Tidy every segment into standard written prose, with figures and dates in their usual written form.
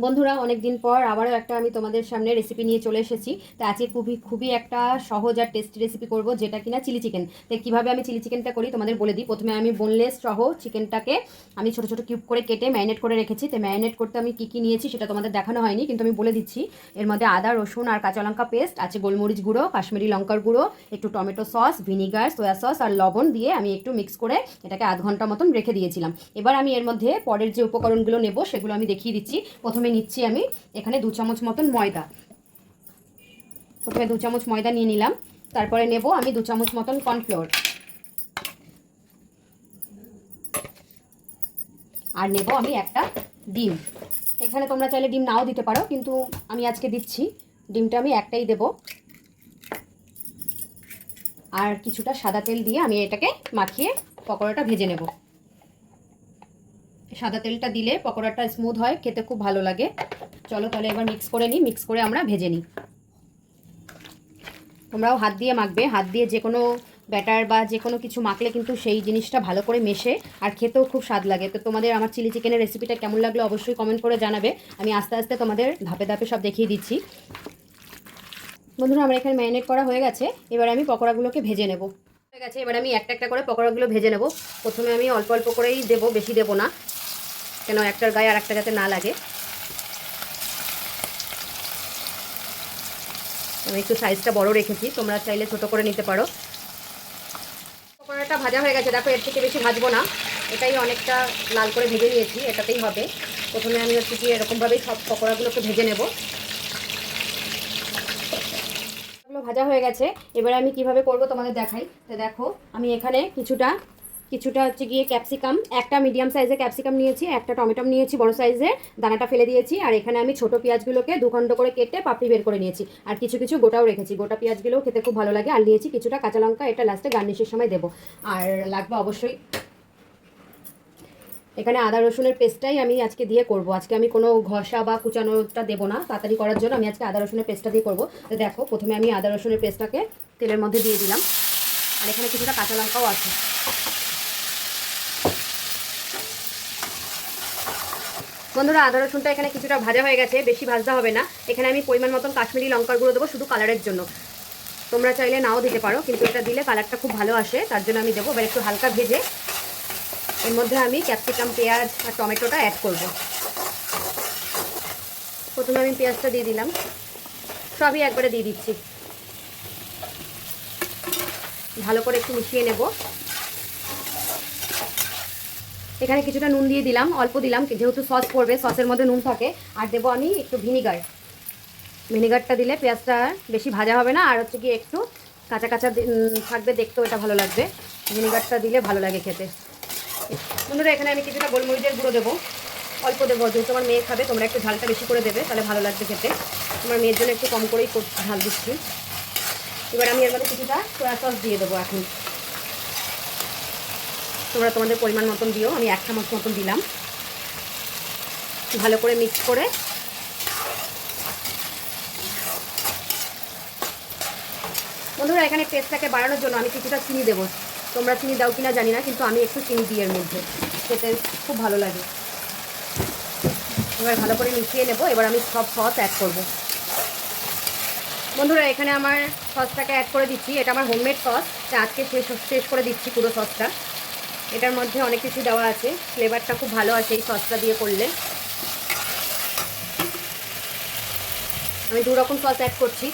বন্ধুরা, অনেক দিন পর আবারও একটা আমি তোমাদের সামনে রেসিপি নিয়ে চলে এসেছি। তো আজকে খুবই খুবই একটা সহজ আর টেস্টি রেসিপি করব, যেটা কিনা চিলি চিকেন। তো কীভাবে আমি চিলি চিকেনটা করি তোমাদের বলে দিই। প্রথমে আমি বোনলেস সহ চিকেনটাকে আমি ছোটো ছোটো কিউব করে কেটে ম্যারিনেট করে রেখেছি। তো ম্যারিনেট করতে আমি কী কী নিয়েছি সেটা তোমাদের দেখানো হয়নি, কিন্তু আমি বলে দিচ্ছি। এর মধ্যে আদা, রসুন আর কাঁচা লঙ্কা পেস্ট আছে, গোলমরিচ গুঁড়ো, কাশ্মীরি লঙ্কার গুঁড়ো, একটু tomato sauce, vinegar, soya sauce আর লবণ দিয়ে আমি একটু মিক্স করে এটাকে আধ ঘন্টা মতন রেখে দিয়েছিলাম। এবার আমি এর মধ্যে পরের যে উপকরণগুলো নেব সেগুলো আমি দেখিয়ে দিচ্ছি। প্রথমে নিচ্ছি আমি এখানে 2 চামচ মতন ময়দা। প্রথমে 2 চামচ ময়দা নিয়ে নিলাম। তারপরে নেব আমি 2 চামচ মতন কর্নফ্লোর, আর নেব আমি একটা ডিম। এখানে তোমরা চাইলে ডিম নাও দিতে পারো, কিন্তু আমি আজকে দিচ্ছি। ডিমটা আমি একটাই দেব। আর কিছুটা সাদা তেল দিয়ে আমি এটাকে মাখিয়ে পকোড়াটা ভেজে নেব। সাদা তেলটা দিলে পকোড়াটা স্মুথ হয়, খেতে খুব ভালো লাগে। চলো তাহলে এবার মিক্স করে নিই, মিক্স করে আমরা ভেজে নিই। তোমরাও হাত দিয়ে মাখবে। হাত দিয়ে যে কোনো ব্যাটার বা যে কোনো কিছু মাখলে কিন্তু সেই জিনিসটা ভালো করে মেশে আর খেতেও খুব স্বাদ লাগে। তো তোমাদের আমার চিলি চিকেনের রেসিপিটা কেমন লাগলো অবশ্যই কমেন্ট করে জানাবে। আমি আস্তে আস্তে তোমাদের ধাপে ধাপে সব দেখিয়ে দিচ্ছি। বন্ধুরা, আমার এখানে ম্যারিনেট করা হয়ে গেছে। এবার আমি পকোড়াগুলোকে ভেজে নেব। হয়ে গেছে, এবার আমি একটা একটা করে পকোড়াগুলো ভেজে নেব। প্রথমে আমি অল্প অল্প করেই দেবো, বেশি দেবো না, কেন একটার গায়ে আর একটা যাতে না লাগে। আমি একটু সাইজটা বড় রেখেছি, তোমরা চাইলে ছোট করে নিতে পারো। পকোড়াটা ভাজা হয়ে গেছে, দেখো এর থেকে বেশি ভাজবো না। এটাই অনেকটা লাল করে ভেজে নিয়েছি, এটাতেই হবে। প্রথমে আমি হচ্ছে কি এরকমভাবেই সব পকোড়াগুলোকে ভেজে নেব। এগুলো ভাজা হয়ে গেছে। এবার আমি কিভাবে করব তোমাদের দেখাই। তো দেখো, আমি এখানে কিছুটা কিছুটা হচ্ছে গিয়ে ক্যাপসিকাম, একটা মিডিয়াম সাইজের ক্যাপসিকাম নিয়েছি, একটা টমেটো নিয়েছি বড় সাইজের, দানাটা ফেলে দিয়েছি। আর এখানে আমি ছোট পেঁয়াজগুলোকে দুখণ্ড করে কেটে পাপড়ি বের করে নিয়েছি। আর কিছু কিছু গোটাও রেখেছি, গোটা পেঁয়াজগুলোও খেতে খুব ভালো লাগে। আর নিয়েছি কিছুটা কাঁচা লঙ্কা, এটা লাস্টে গার্নিশের সময় দেবো। আর লাগবে অবশ্যই এখানে আদা রসুনের পেস্টটাই আমি আজকে দিয়ে করব। আজকে আমি কোনো ঘষা বা কুচানোটা দেবো না, তাড়াতাড়ি করার জন্য আমি আজকে আদা রসুনের পেস্টটা দিয়ে করবো। তো দেখো, প্রথমে আমি আদা রসুনের পেস্টটাকে তেলের মধ্যে দিয়ে দিলাম। আর এখানে কিছুটা কাঁচা লঙ্কাও আছে। বন্ধুরা, আদা রসুনটা এখানে কিছুটা ভাজা হয়ে গেছে, বেশি ভাজতে হবে না। এখানে আমি পরিমাণ মতন কাশ্মীরি লঙ্কার গুঁড়ো দেবো, শুধু কালারের জন্য। তোমরা চাইলে নাও দিতে পারো, কিন্তু এটা দিলে কালারটা খুব ভালো আসে, তার জন্য আমি দেবো। এবার একটু হালকা ভেজে এর মধ্যে আমি ক্যাপসিকাম, পেঁয়াজ আর টমেটোটা অ্যাড করব। প্রথমে আমি পেঁয়াজটা দিয়ে দিলাম, সবই একবারে দিয়ে দিচ্ছি। ভালো করে একটু মিশিয়ে নেব। এখানে কিছুটা নুন দিয়ে দিলাম, অল্প দিলাম, যেহেতু সস পড়বে, সসের মধ্যে নুন থাকে। আর দেবো আমি একটু ভিনিগার। ভিনিগারটা দিলে পেঁয়াজটা বেশি ভাজা হবে না, আর হচ্ছে কি একটু কাঁচা কাঁচা থাকবে, দেখতেও এটা ভালো লাগবে। ভিনিগারটা দিলে ভালো লাগে খেতে। বন্ধুরা, এখানে আমি কিছুটা গোলমরিচের গুঁড়ো দেবো, অল্প দেবো, যেহেতু আমার মেয়ে খাবে। তোমরা একটু ঝালটা বেশি করে দেবে, তাহলে ভালো লাগবে খেতে। আমার মেয়ের জন্য একটু কম করেই ঝাল দিচ্ছি। এবার আমি এর মধ্যে কিছুটা সয়া সস দিয়ে দেবো। এখন তোমরা তোমাদের পরিমাণ মতন দিও, আমি 1 চামচ মতন দিলাম। ভালো করে মিক্স করে বন্ধুরা, এখানে টেস্টটাকে বাড়ানোর জন্য আমি কিছুটা চিনি দেবো। তোমরা চিনি দাও কিনা জানি না, কিন্তু আমি একটু চিনি দিই এর মধ্যে, খেতে খুব ভালো লাগে। এবার ভালো করে মিশিয়ে নেব। এবার আমি সব সস অ্যাড করব। বন্ধুরা, এখানে আমার সসটাকে অ্যাড করে দিচ্ছি। এটা আমার হোমমেড সস, আজকে শেষ করে দিচ্ছি পুরো সসটা। এটার মধ্যে অনেক কিছু দেওয়া আছে, ফ্লেভারটা খুব ভালো আছে এই সসটা দিয়ে করলে। আমি 2 রকম সস অ্যাড করছি,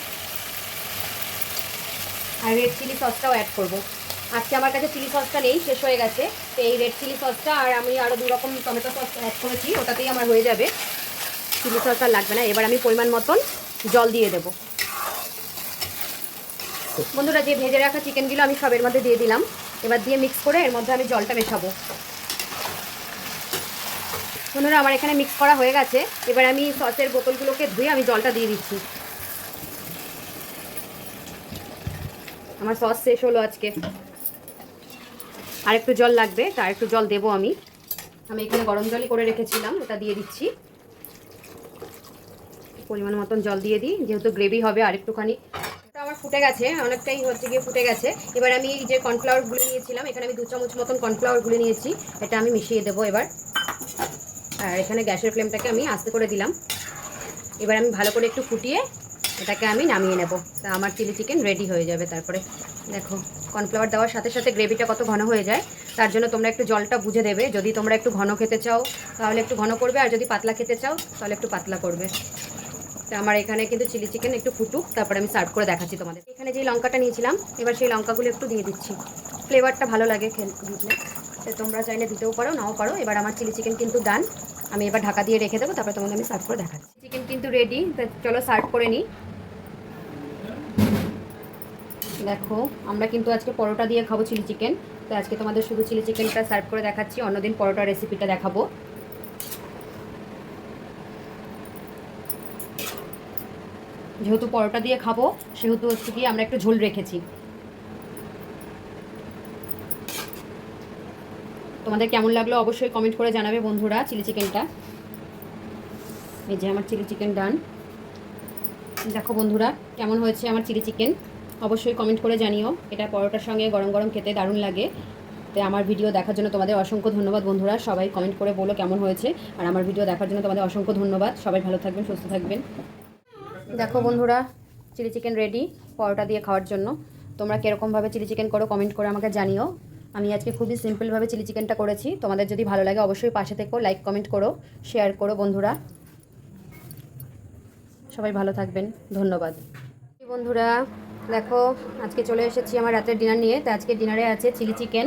আর রেড চিলি সসটাও অ্যাড করব। আজকে আমার কাছে চিলি সসটা নেই, শেষ হয়ে গেছে। তো এই রেড চিলি সসটা আর আমি আরও 2 রকম টমেটো সস অ্যাড করেছি, ওটাতেই আমার হয়ে যাবে। চিলি সস আর লাগবে না। এবার আমি পরিমাণ মতন জল দিয়ে দেবো। বন্ধুরা, যে ভেজে রাখা চিকেনগুলো আমি সবের মধ্যে দিয়ে দিলাম। এবার দিয়ে মিক্স করে এর মধ্যে আমি জলটা মেশাবো। বন্ধুরা, আমার এখানে মিক্স করা হয়ে গেছে। এবার আমি সসের বোতলগুলোকে ধুয়ে আমি জলটা দিয়ে দিচ্ছি। আমার সস শেষ হলো আজকে, আর একটু জল লাগবে, তার একটু জল দেবো আমি। এখানে গরম জলই করে রেখেছিলাম, ওটা দিয়ে দিচ্ছি। পরিমাণ মতন জল দিয়ে দিই, যেহেতু গ্রেভি হবে। আর একটুখানি আমার ফুটে গেছে, অনেকটাই হচ্ছে গিয়ে ফুটে গেছে। এবার আমি যে কর্নফ্লাওয়ার গুলে নিয়েছিলাম, এখানে আমি 2 চামচ মতন কর্নফ্লাওয়ার গুলে নিয়েছি, এটা আমি মিশিয়ে দেবো এবার। আর এখানে গ্যাসের ফ্লেমটাকে আমি আস্তে করে দিলাম। এবার আমি ভালো করে একটু ফুটিয়ে এটাকে আমি নামিয়ে নেব। তা আমার চিলি চিকেন রেডি হয়ে যাবে। তারপরে দেখো কর্নফ্লাওয়ার দেওয়ার সাথে সাথে গ্রেভিটা কত ঘন হয়ে যায়। তার জন্য তোমরা একটু জলটা বুঝে দেবে। যদি তোমরা একটু ঘন খেতে চাও তাহলে একটু ঘন করবে, আর যদি পাতলা খেতে চাও তাহলে একটু পাতলা করবে। তো আমার এখানে কিন্তু চিলি চিকেন একটু ফুটুক, তারপরে আমি সার্ভ করে দেখাচ্ছি তোমাদের। এখানে যে লঙ্কাটা নিয়েছিলাম, এবার সেই লঙ্কাগুলো একটু দিয়ে দিচ্ছি। ফ্লেভারটা ভালো লাগে দিতে, তো তোমরা চাইলে দিতেও পারো নাও পারো। এবার আমার চিলি চিকেন কিন্তু ডান। আমি এবার ঢাকা দিয়ে রেখে দেবো, তারপরে তোমাদের আমি সার্ভ করে দেখাচ্ছি। চিকেন কিন্তু রেডি, তো চলো সার্ভ করে নিই। দেখো আমরা কিন্তু আজকে পরোটা দিয়ে খাবো চিলি চিকেন। তো আজকে তোমাদের শুধু চিলি চিকেনটা সার্ভ করে দেখাচ্ছি, অন্যদিন পরোটা রেসিপিটা দেখাবো। যেহেতু পরোটা দিয়ে খাবো সেহেতু হচ্ছে কি আমরা একটু ঝোল রেখেছি। তোমাদের কেমন লাগলো অবশ্যই কমেন্ট করে জানাবে বন্ধুরা। চিলি চিকেনটা, এই যে আমার চিলি চিকেন ডান। দেখো বন্ধুরা কেমন হয়েছে আমার চিলি চিকেন, অবশ্যই কমেন্ট করে জানিও। এটা পরোটার সঙ্গে গরম গরম খেতে দারুণ লাগে। তো আমার ভিডিও দেখার জন্য তোমাদের অসংখ্য ধন্যবাদ বন্ধুরা। সবাই কমেন্ট করে বলো কেমন হয়েছে। আর আমার ভিডিও দেখার জন্য তোমাদের অসংখ্য ধন্যবাদ। সবাই ভালো থাকবেন, সুস্থ থাকবেন। দেখো বন্ধুরা চিলি চিকেন রেডি পরোটা দিয়ে খাওয়ার জন্য। তোমরা কীরকমভাবে চিলি চিকেন করো কমেন্ট করে আমাকে জানিও। আমি আজকে খুবই সিম্পলভাবে চিলি চিকেনটা করেছি। তোমাদের যদি ভালো লাগে অবশ্যই পাশে থেকো, লাইক কমেন্ট করো, শেয়ার করো বন্ধুরা। সবাই ভালো থাকবেন, ধন্যবাদ বন্ধুরা। দেখো আজকে চলে এসেছি আমার রাতের ডিনার নিয়ে। তো আজকে ডিনারে আছে চিলি চিকেন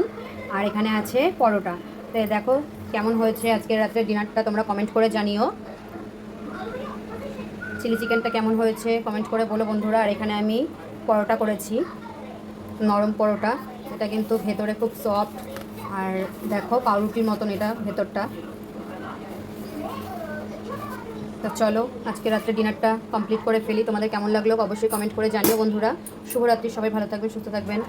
আর এখানে আছে পরোটা। তো দেখো কেমন হয়েছে আজকের রাতের ডিনারটা, তোমরা কমেন্ট করে জানিও। চিলি চিকেনটা কেমন হয়েছে কমেন্ট করে বলো বন্ধুরা। আর এখানে আমি পরোটা করেছি, নরম পরোটা। এটা কিন্তু ভেতরে খুব সফট, আর দেখো পাউরুটির মতন এটা ভেতরটা। তো চলো আজকে রাত্রে ডিনারটা কমপ্লিট করে ফেলি। তোমাদের কেমন লাগলো অবশ্যই কমেন্ট করে জানিও বন্ধুরা। শুভরাত্রি, সবাই ভালো থাকবেন, সুস্থ থাকবেন।